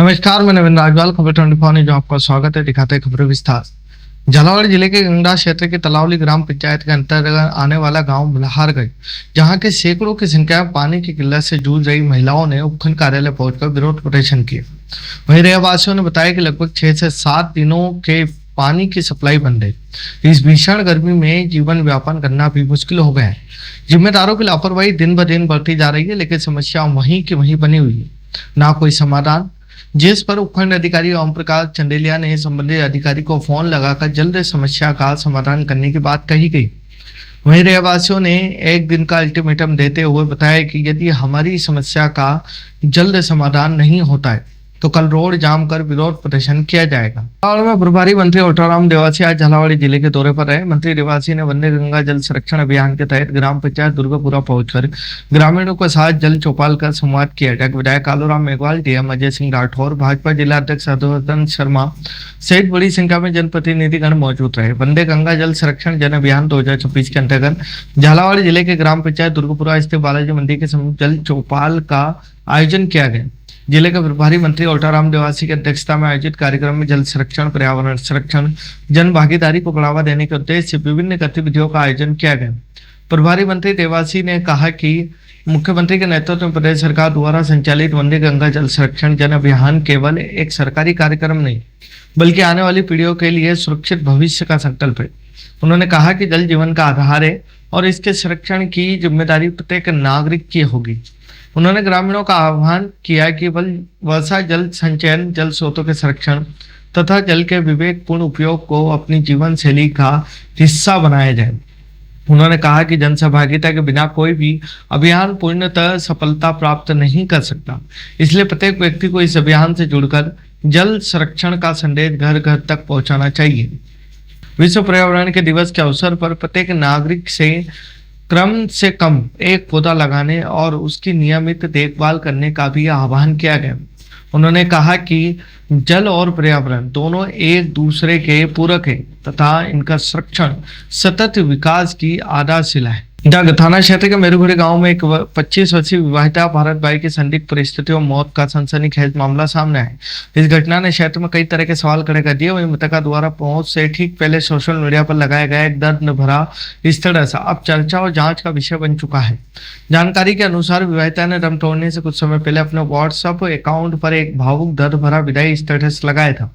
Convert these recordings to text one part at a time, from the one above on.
नमस्कार, मैं नवीन राजवाल, खबर 24 न्यूज में आपका स्वागत है। दिखाते हैं खबरें विस्तार। झालावाड़ जिले के गंगडा क्षेत्र के तलावली ग्राम पंचायत के अंतर्गत आने वाला गांव मल्हारगढ़, जहां के सैकड़ों की संख्या में पानी की किल्लत से जूझ रही महिलाओं ने उपखंड कार्यालय पहुंचकर विरोध प्रदर्शन किया। वहीं रहवासियों ने बताया कि लगभग 6 से 7 दिनों के पानी की सप्लाई बंद है। इस भीषण गर्मी में जीवन व्यापन करना भी मुश्किल हो गया है। जिम्मेदारों की लापरवाही दिन ब दिन बढ़ती जा रही है, लेकिन समस्या वहीं की वहीं बनी हुई है, ना कोई समाधान। जिस पर उपखंड अधिकारी ओम प्रकाश चंदेलिया ने संबंधित अधिकारी को फोन लगाकर जल्द समस्या का समाधान करने की बात कही गई। वहीं रहवासियों ने एक दिन का अल्टीमेटम देते हुए बताया कि यदि हमारी समस्या का जल्द समाधान नहीं होता है तो कल रोड जाम कर विरोध प्रदर्शन किया जाएगा। झालावाड़ में प्रभारी मंत्री ओटाराम देवासी आज झालावाड़ जिले के दौरे पर रहे। मंत्री देवासी ने वंदे गंगा जल संरक्षण अभियान के तहत ग्राम पंचायत दुर्गापुरा पहुंचकर ग्रामीणों के साथ जल चौपाल का संवाद किया। विधायक कालूराम मेघवाल, डीएम अजय सिंह राठौर, भाजपा जिला अध्यक्ष हर्षवर्धन शर्मा सहित बड़ी संख्या में जनप्रतिनिधिगण मौजूद रहे। वंदे गंगा जल संरक्षण जन अभियान 2026 के अंतर्गत झालावाड़ जिले के ग्राम पंचायत दुर्गापुरा स्थित बालाजी मंदिर के समीप जल चौपाल का आयोजन किया गया। जिले के प्रभारी मंत्री ओटाराम देवासी की अध्यक्षता में आयोजित कार्यक्रम में जल संरक्षण, पर्यावरण संरक्षण, जन भागीदारी को बढ़ावा देने के उद्देश्य से विभिन्न गतिविधियों का आयोजन किया गया। प्रभारी मंत्री देवासी ने कहा कि मुख्यमंत्री के नेतृत्व में प्रदेश सरकार द्वारा संचालित वंदे गंगा जल संरक्षण जन अभियान केवल एक सरकारी कार्यक्रम नहीं, बल्कि आने वाली पीढ़ियों के लिए सुरक्षित भविष्य का संकल्प है। उन्होंने कहा कि जल जीवन का आधार है और इसके संरक्षण की जिम्मेदारी प्रत्येक नागरिक की होगी। उन्होंने ग्रामीणों का आह्वान किया कि वर्षा जल संचयन, जल स्रोतों के संरक्षण तथा जल के विवेकपूर्ण उपयोग को अपनी जीवन शैली का हिस्सा बनाया जाए। उन्होंने कहा कि जन सहभागिता के बिना कोई भी अभियान पूर्णतः सफलता प्राप्त नहीं कर सकता, इसलिए प्रत्येक व्यक्ति को इस अभियान से जुड़कर जल संरक्षण का संदेश घर घर तक पहुंचाना चाहिए। विश्व पर्यावरण के दिवस के अवसर पर प्रत्येक नागरिक से कम से कम एक पौधा लगाने और उसकी नियमित देखभाल करने का भी आह्वान किया गया। उन्होंने कहा कि जल और पर्यावरण दोनों एक दूसरे के पूरक है तथा इनका संरक्षण सतत विकास की आधारशिला है। थाना क्षेत्र के मेरुगुड़ी गांव में एक 25 वर्षीय विवाहिता भारत बाई की संदिग्ध परिस्थितियों में मौत का सनसनीखेज मामला सामने आया। इस घटना ने क्षेत्र में कई तरह के सवाल खड़े कर दिए। वहीं मृतका द्वारा पहुंच से ठीक पहले सोशल मीडिया पर लगाया गया एक दर्द भरा इस तरह से अब चर्चा और जांच का विषय बन चुका है। जानकारी के अनुसार विवाहिता ने दम तोड़ने से कुछ समय पहले अपने व्हाट्सएप अकाउंट पर एक भावुक दर्द भरा विदाई स्टेटस लगाया था।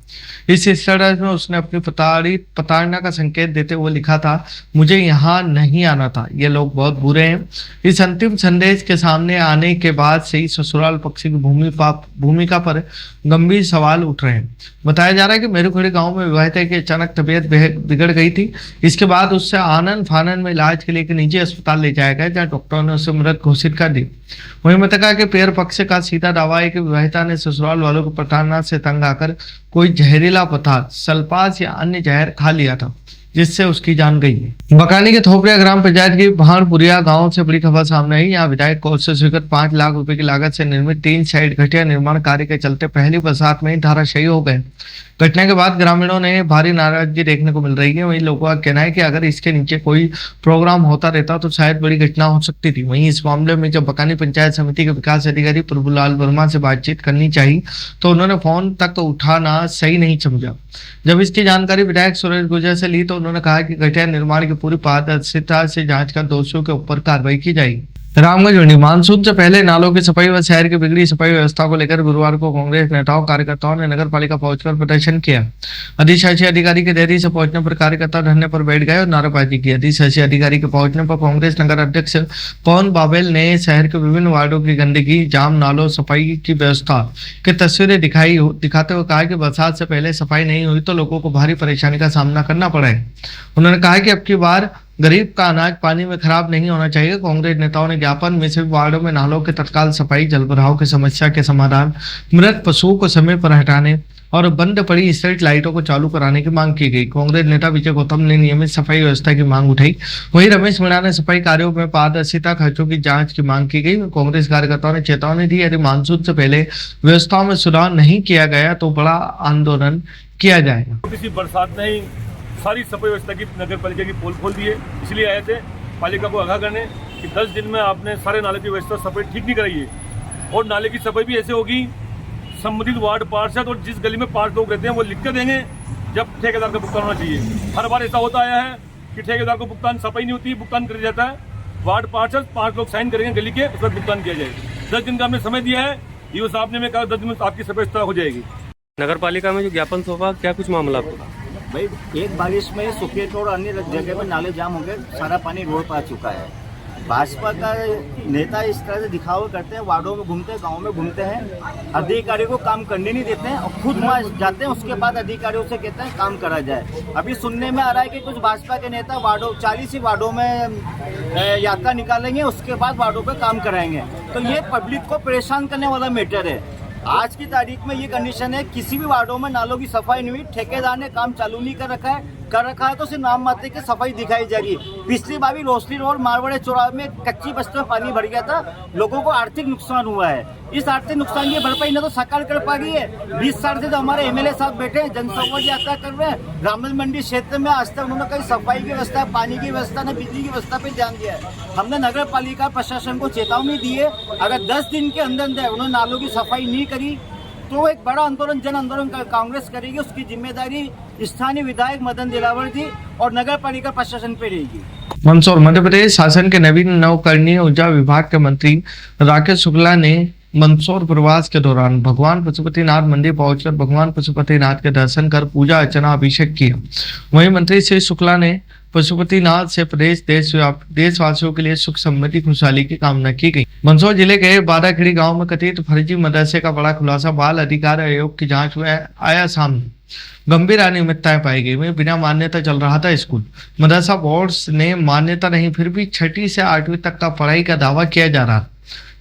इस स्टेटस में उसने अपनी प्रताड़ना का संकेत देते हुए लिखा था, मुझे यहाँ नहीं आना था, ये लोग बहुत बुरे हैं। इस अंतिम संदेश के सामने आने के बाद से ही ससुराल पक्ष की भूमिका पर गंभीर सवाल उठ रहे हैं। बताया जा रहा है कि मेरुगुड़ी गांव में विवाहिता की अचानक तबीयत बिगड़ गई थी। इसके बाद उससे आनंद फानन में इलाज के लिए एक निजी अस्पताल ले जाया गया, जहां डॉक्टरों ने उसे मृत घोषित कर दी। वहीं मृतका के पैर पक्ष का सीधा दावा है कि विवाहिता ने ससुराल वालों को प्रताड़ना से तंग आकर कोई जहरीला पदार्थ, सल्फास या अन्य जहर खा लिया था, जिससे उसकी जान गई है। बकानी के थोपड़िया ग्राम पंचायत की भानपुरिया गांव से बड़ी खबर सामने आई। यहाँ विधायक कोष से स्वीकृत 5 लाख रुपए की लागत से निर्मित 3 साइड घटिया निर्माण कार्य के चलते पहली बरसात में ही धराशायी हो गए। घटना के बाद ग्रामीणों ने भारी नाराजगी देखने को मिल रही है। वहीं लोगों का कहना है कि अगर इसके नीचे कोई प्रोग्राम होता रहता तो शायद बड़ी घटना हो सकती थी। वहीं इस मामले में जब बकानी पंचायत समिति के विकास अधिकारी प्रभुलाल वर्मा से बातचीत करनी चाहिए तो उन्होंने फोन तक उठाना सही नहीं समझा। जब इसकी जानकारी विधायक सुरेश गुर्जर से ली तो उन्होंने कहा कि घटिया निर्माण की पूरी पारदर्शिता से जांच कर दोषियों के ऊपर कार्रवाई की जाएगी। रामगंज मंडी मानसून से पहले नालों की सफाई व शहर की बिगड़ी सफाई व्यवस्था को लेकर गुरुवार को कांग्रेस नेताओं कार्यकर्ताओं ने नगर पालिका पहुंचकर प्रदर्शन किया। अधिशासी अधिकारी के देरी से पहुंचने पर कार्यकर्ता धरने पर बैठ गए और नारेबाजी की। अधिशासी अधिकारी के पहुंचने पर कांग्रेस नगर अध्यक्ष पवन बाबेल ने शहर के विभिन्न वार्डों की गंदगी, जाम नालों, सफाई की व्यवस्था की तस्वीरें दिखाते हुए कहा कि बरसात से पहले सफाई नहीं हुई तो लोगों को भारी परेशानी का सामना करना पड़ा है। उन्होंने कहा कि अब की बार गरीब का अनाज पानी में खराब नहीं होना चाहिए। कांग्रेस नेताओं ने ज्ञापन में सभी वार्डों में नालों के तत्काल सफाई, जल भराव की समस्या के समाधान, मृत पशुओं को समय पर हटाने और बंद पड़ी स्ट्रीट लाइटों को चालू कराने की मांग की गई। कांग्रेस नेता विजय गौतम ने नियमित सफाई व्यवस्था की मांग उठाई। वहीं रमेश मीणा ने सफाई कार्यों में पारदर्शिता, खर्चों की जांच की मांग की गई। कांग्रेस कार्यकर्ताओं ने चेतावनी दी, यदि मानसून से पहले व्यवस्थाओं में सुधार नहीं किया गया तो बड़ा आंदोलन किया जाएगा। किसी बरसात नहीं सारी सफाई व्यवस्था की नगर पालिका की पोल खोल दी है, इसलिए आए थे पालिका को आगाह करने कि 10 दिन में आपने सारे नाले की व्यवस्था सफाई ठीक नहीं कराई है और नाले की सफाई भी ऐसे होगी संबंधित वार्ड पार्षद और जिस गली में 5 लोग रहते हैं वो लिख के देंगे जब ठेकेदार का भुगतान होना चाहिए। हर बार ऐसा होता आया है कि ठेकेदार को भुगतान सफाई नहीं होती, भुगतान कर जाता है। वार्ड पार्षद 5 लोग साइन करेंगे गली के, उस पर भुगतान किया जाएगा। 10 दिन का हमने समय दिया है, ये साहब ने मैं कहा 10 दिन में आपकी सफाई हो जाएगी। नगर पालिका में जो ज्ञापन सौंपा, क्या कुछ मामला आपका? भाई एक बारिश में सुकेत और अन्य जगह में नाले जाम हो गए, सारा पानी रोड पर आ चुका है। भाजपा का नेता इस तरह से दिखावा करते हैं, वार्डों में घूमते हैं, गाँव में घूमते हैं, अधिकारियों को काम करने नहीं देते हैं और खुद वहाँ जाते हैं, उसके बाद अधिकारियों से कहते हैं काम करा जाए। अभी सुनने में आ रहा है कि कुछ भाजपा के नेता 40 ही वार्डों में यात्रा निकालेंगे, उसके बाद वार्डों पर काम कराएंगे। तो ये पब्लिक को परेशान करने वाला मैटर है। आज की तारीख में ये कंडीशन है, किसी भी वार्डों में नालों की सफाई नहीं हुई, ठेकेदार ने काम चालू नहीं कर रखा है तो सिर्फ नाम मात्र की सफाई दिखाई जाएगी। पिछली बार भी रोशनी रोड मारवाड़े चौराहे में कच्ची बस्ती में पानी भर गया था, लोगों को आर्थिक नुकसान हुआ है। इस आर्थिक नुकसान की भरपाई न तो सरकार कर पा रही है। 20 साल से तो हमारे एमएलए साहब बैठे हैं, जनसंवाद यात्रा कर रहे हैं। रामल मंडी क्षेत्र में आज तक उन्होंने कहीं सफाई की व्यवस्था, पानी की व्यवस्था, न बिजली की व्यवस्था पे ध्यान दिया है। हमने नगर पालिका प्रशासन को चेतावनी दी है, अगर 10 दिन के अंदर अंदर उन्होंने नालों की सफाई नहीं करी तो एक बड़ा आंदोलन, जन आंदोलन कांग्रेस करेगी। उसकी जिम्मेदारी स्थानीय विधायक मदन दिलावर जी और नगर पालिका प्रशासन पे रहेगी। मंदसौर मध्य प्रदेश शासन के नवीन नवकरणीय ऊर्जा विभाग के मंत्री राकेश शुक्ला ने मंदसौर प्रवास के दौरान भगवान पशुपतिनाथ मंदिर पहुंचकर भगवान पशुपतिनाथ के दर्शन कर पूजा अर्चना अभिषेक किया। वहीं मंत्री श्री शुक्ला ने पशुपतिनाथ से प्रदेश देशवासियों के लिए सुख समृद्धि खुशहाली की कामना की गई। मंदसौर जिले के बादाखेड़ी गांव में कथित फर्जी मदरसे का बड़ा खुलासा बाल अधिकार आयोग की जांच में आया सामने। गंभीर अनियमितताएं पाई गई। में बिना मान्यता चल रहा था स्कूल। मदरसा बोर्ड ने मान्यता नहीं, फिर भी 6ठी से 8वीं तक का पढ़ाई का दावा किया जा रहा।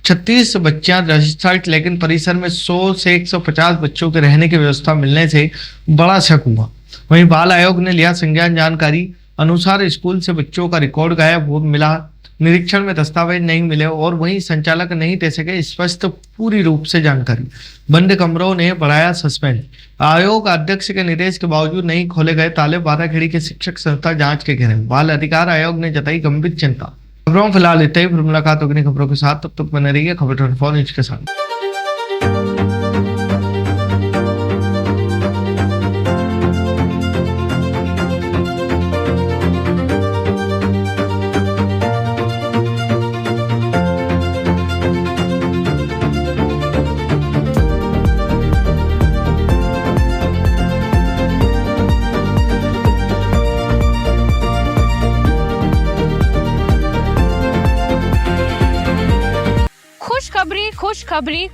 36 बच्चियां रजिस्टर्ड, लेकिन परिसर में 100 से 150 बच्चों के रहने की व्यवस्था मिलने से बड़ा शक हुआ। वहीं बाल आयोग ने लिया संज्ञान। जानकारी अनुसार स्कूल से बच्चों का रिकॉर्ड गायब मिला, निरीक्षण में दस्तावेज नहीं मिले और वहीं संचालक नहीं दे सके स्पष्ट पूरी रूप से जानकारी। बंद कमरों ने बढ़ाया सस्पेंस। आयोग अध्यक्ष के निर्देश के बावजूद नहीं खोले गए ताले। बादाखेड़ी के शिक्षक संस्था जांच के घेरे। बाल अधिकार आयोग ने जताई गंभीर चिंता। खबरों फिलहाल इतना ही। फिर मुलाकात होगी खबरों के साथ, तब तक बने रहिए खबर 24 न्यूज के साथ।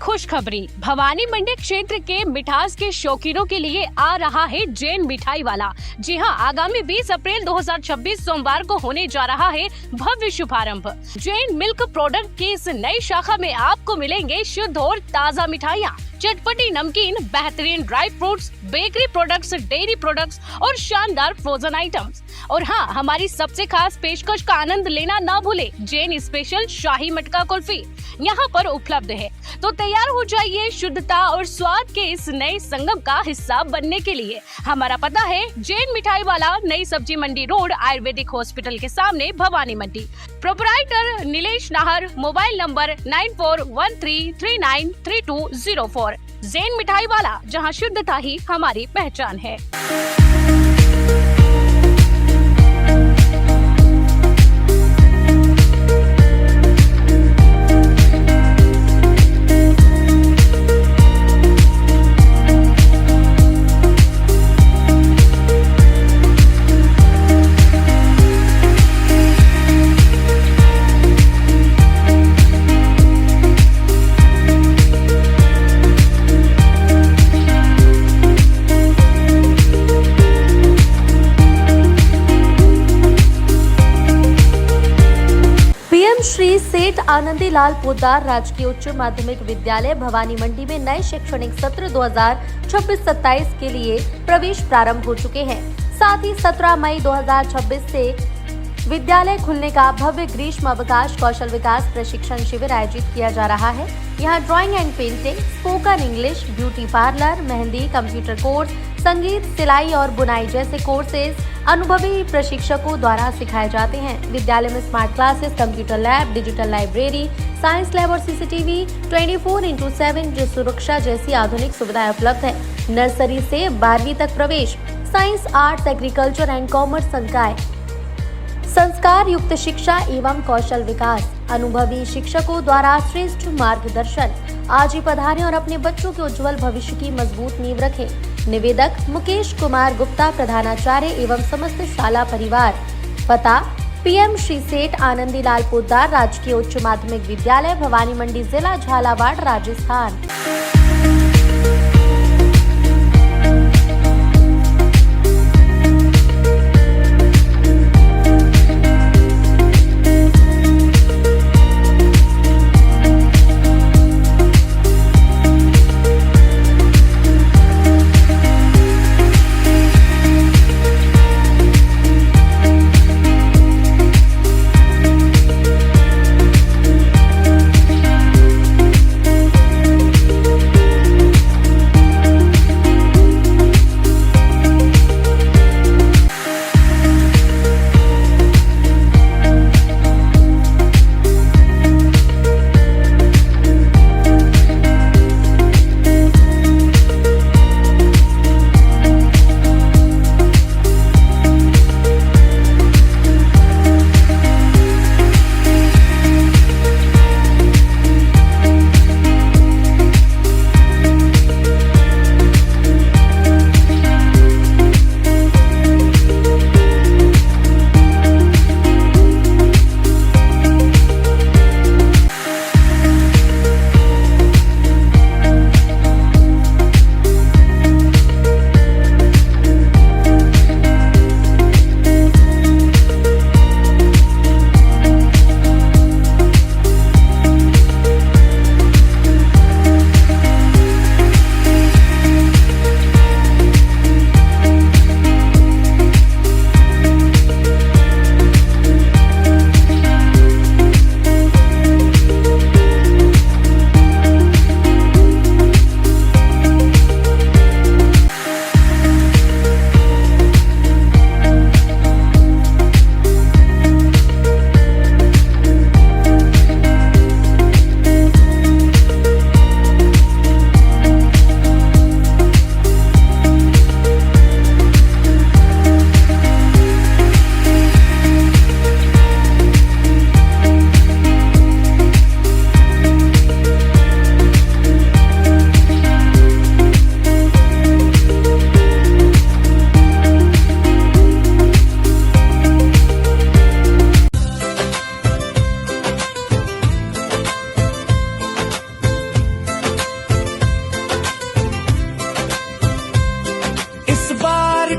खुशखबरी भवानी मंडी क्षेत्र के मिठास के शौकीनों के लिए आ रहा है जैन मिठाई वाला। जी हां, आगामी 20 अप्रैल 2026 सोमवार को होने जा रहा है भव्य शुभारंभ। जैन मिल्क प्रोडक्ट की इस नई शाखा में आपको मिलेंगे शुद्ध और ताज़ा मिठाइयाँ, चटपटी नमकीन, बेहतरीन dry fruits, bakery products, dairy products और शानदार फ्रोजन आइटम्स। और हाँ, हमारी सबसे खास पेशकश का आनंद लेना ना भूले। जैन स्पेशल शाही मटका कुल्फी यहाँ पर उपलब्ध है। तो तैयार हो जाइए शुद्धता और स्वाद के इस नए संगम का हिस्सा बनने के लिए। हमारा पता है जैन मिठाई वाला, नई सब्जी मंडी रोड, आयुर्वेदिक हॉस्पिटल के सामने, Bhawani Mandi. Proprietor Nilesh Nahar, mobile number 9413393204। Jain मिठाई वाला, जहां शुद्धता ही हमारी पहचान है। श्री सेठ आनंदी लाल पोद्दार राजकीय उच्च माध्यमिक विद्यालय भवानी मंडी में नए शैक्षणिक सत्र 2026-27 के लिए प्रवेश प्रारंभ हो चुके हैं। साथ ही 17 मई 2026 से विद्यालय खुलने का भव्य ग्रीष्म अवकाश कौशल विकास प्रशिक्षण शिविर आयोजित किया जा रहा है। यहाँ drawing and painting, spoken English, beauty parlour, mehndi, computer course, संगीत, सिलाई और बुनाई जैसे कोर्सेज अनुभवी प्रशिक्षकों द्वारा सिखाए जाते हैं। विद्यालय में smart classes, computer lab, digital library, science lab और सीसीटीवी 24/7 सुरक्षा जैसी आधुनिक सुविधाएं उपलब्ध है। नर्सरी से 12वीं तक प्रवेश, science, arts, agriculture and commerce संकाय, संस्कार युक्त शिक्षा एवं कौशल विकास, अनुभवी शिक्षकों द्वारा श्रेष्ठ मार्गदर्शन। आज ही पधारें और अपने बच्चों के उज्जवल भविष्य की मजबूत नींव रखें। निवेदक मुकेश कुमार गुप्ता, प्रधानाचार्य एवं समस्त शाला परिवार। पता PM श्री सेठ आनंदीलाल पोद्दार राजकीय उच्च माध्यमिक विद्यालय, भवानी मंडी, जिला झालावाड़, राजस्थान।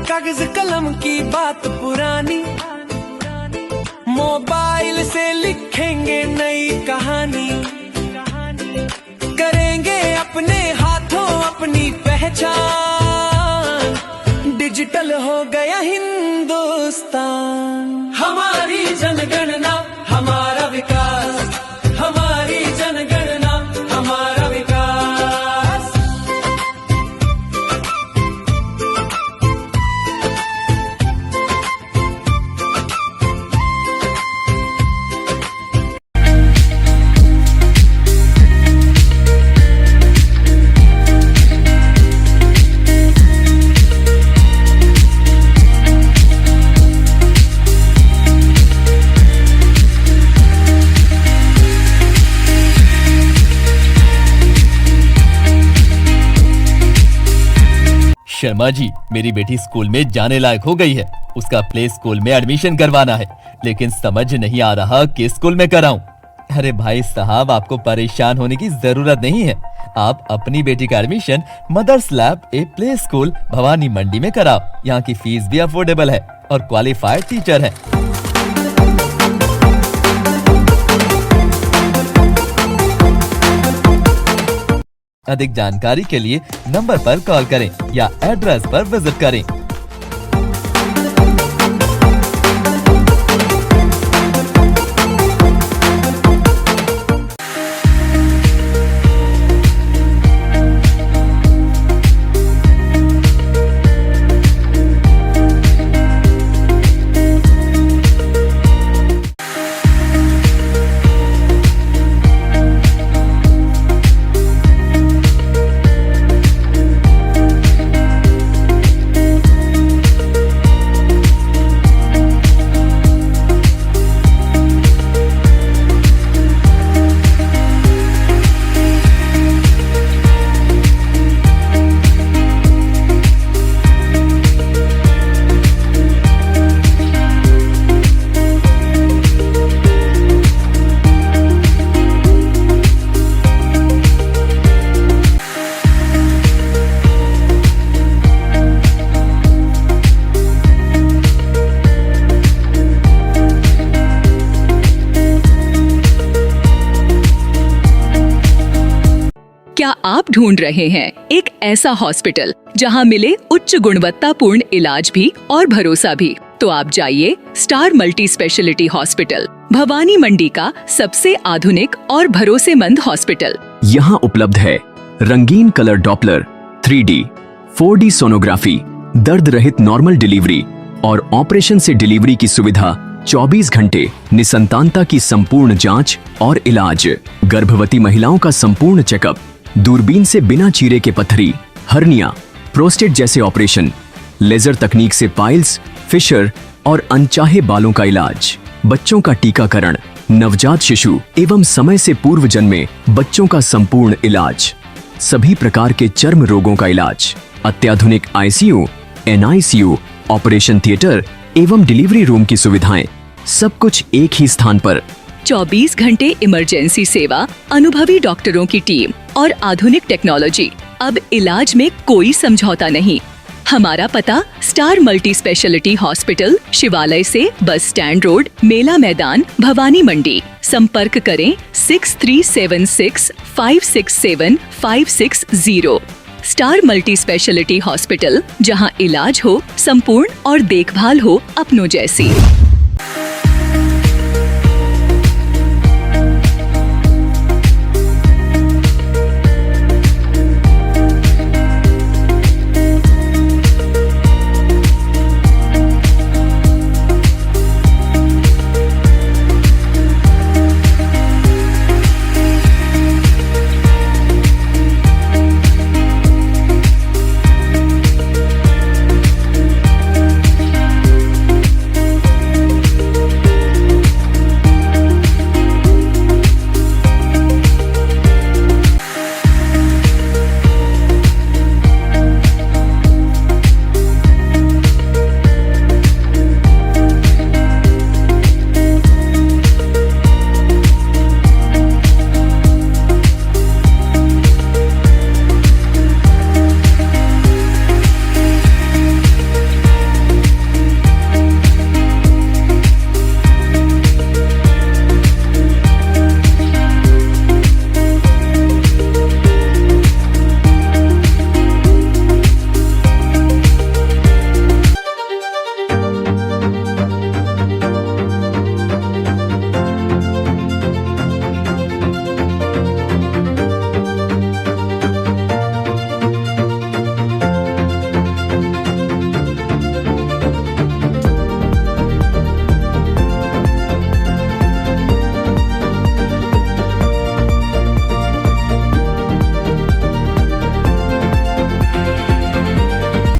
कागज कलम की बात पुरानी, मोबाइल से लिखेंगे नई कहानी, करेंगे अपने हाथों अपनी पहचान, डिजिटल हो गया हिंदुस्तान। हमारी जनगणना हमारा विकास, हमारी जनगणना हमारा विकास। शर्मा जी, मेरी बेटी स्कूल में जाने लायक हो गई है। उसका प्ले स्कूल में एडमिशन करवाना है, लेकिन समझ नहीं आ रहा किस स्कूल में कराऊं। अरे भाई साहब, आपको परेशान होने की जरूरत नहीं है। आप अपनी बेटी का admission mother's lab a play school Bhavani मंडी में कराओ। यहाँ की फीस भी अफोर्डेबल है और क्वालिफाइड टीचर है। अधिक जानकारी के लिए नंबर पर कॉल करें या एड्रेस पर विजिट करें। आप ढूंढ रहे हैं एक ऐसा हॉस्पिटल जहां मिले उच्च गुणवत्तापूर्ण इलाज भी और भरोसा भी, तो आप जाइए star multi specialty hospital, Bhawani Mandi का सबसे आधुनिक और भरोसेमंद हॉस्पिटल। यहाँ उपलब्ध है रंगीन colour Doppler, 3D, 4D sonography, दर्द रहित नॉर्मल डिलीवरी और ऑपरेशन से डिलीवरी की सुविधा, 24 घंटे निसंतानता की संपूर्ण जांच और इलाज, गर्भवती महिलाओं का संपूर्ण चेकअप, दूरबीन से बिना चीरे के पथरी, हर्निया, प्रोस्टेट जैसे ऑपरेशन, लेजर तकनीक से पाइल्स, फिशर और अनचाहे बालों का इलाज, बच्चों का टीकाकरण, नवजात शिशु एवं समय से पूर्व जन्मे बच्चों का संपूर्ण इलाज, सभी प्रकार के चर्म रोगों का इलाज, अत्याधुनिक ICU, NICU, ऑपरेशन थिएटर एवं डिलीवरी रूम की सुविधाएं, सब कुछ एक ही स्थान पर। 24 घंटे इमरजेंसी सेवा, अनुभवी डॉक्टरों की टीम और आधुनिक टेक्नोलॉजी। अब इलाज में कोई समझौता नहीं। हमारा पता स्टार मल्टी स्पेशलिटी हॉस्पिटल, शिवालय से बस स्टैंड रोड, मेला मैदान, भवानी मंडी। संपर्क करें 6376567560। स्टार मल्टी स्पेशलिटी हॉस्पिटल, जहां इलाज हो संपूर्ण और देखभाल हो अपनों जैसी।